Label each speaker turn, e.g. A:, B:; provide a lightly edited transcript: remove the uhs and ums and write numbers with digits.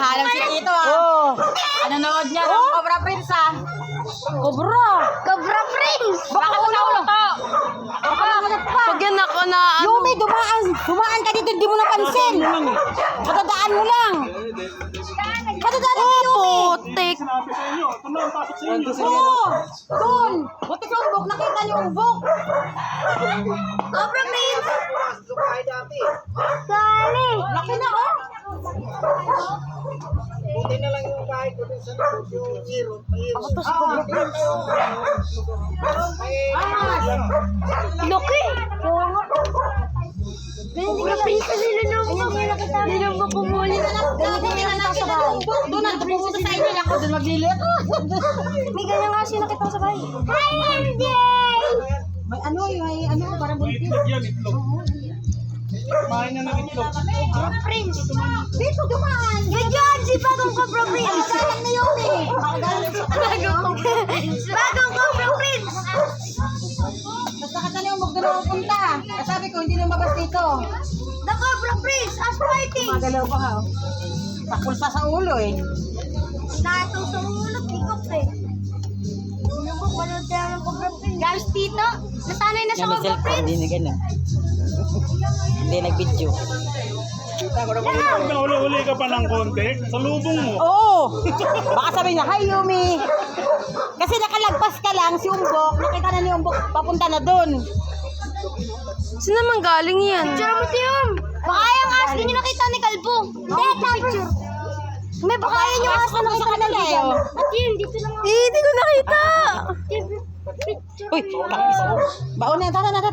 A: halang si Tito ah.
B: Oh.
A: Nanonood niya ng Cobra Prince ah.
B: Cobra.
C: Cobra Prince!
A: Baka ulo to.
B: Pag yan ako na ano.
A: Yumi, dumaan ka dito, hindi mo napansin. Matadaan mo lang. Matadaan mo, Yumi.
B: Putik.
A: Oo, doon. Buti sa umbok, nakita niyo umbok.
C: Cobra Prince! Gali!
A: Laki na oh.
D: Buti na lang yung bahay ko din sa likod, yung zero.
A: Ako to si Cobra Prince.
C: Laki! Cobra Prince kasi nilumbok. Nilumbok ko muli.
A: Ganito nila nakita sa umbok. Doon ang pupunta sa inyo ako doon maglilit.
C: May ganyan nga siya nakita sa bahay. Hi, MJ!
A: May ano, parang buntis.
D: Bahay na ng itlog.
C: Cobra Prince!
A: Dito dumaan.
C: Ganyan si Bagong Cobra Prince!
A: Makagalang na Yumi. Makagalang siya.
C: Bagong Cobra Prince!
A: Tapos nakita niyo umbok doon pupunta. Sabi ko, hindi lumabas dito.
C: The Cobra Prince is fighting!
A: Magalaw pa nga. Takul pa sa ulo eh.
C: Natong sa ulo, pikok eh. Nilumbok, manood tayo ng Cobra Prince. Guys, Tito, nasanay na sa Cobra Prince.
B: Hindi na ganun. Hindi nag-video.
D: Pag nauli-uli ka pa ng konti, sa lubong mo.
A: Oo. Baka sabi niya, hi Yumi. Kasi nakalagpas ka lang si Umbok. Nakita na ni Umbok, papunta na doon.
B: Saan naman galing yan?
C: Picture mo, Tiyom. Baka yung as, hindi nyo nakita ni Kalbo. Hindi, picture. May baka yun yung as na nakita ni Kalbo. At yun, dito lang ako.
B: Hindi ko nakita.
C: Picture.
A: Uy, baon na, tara na.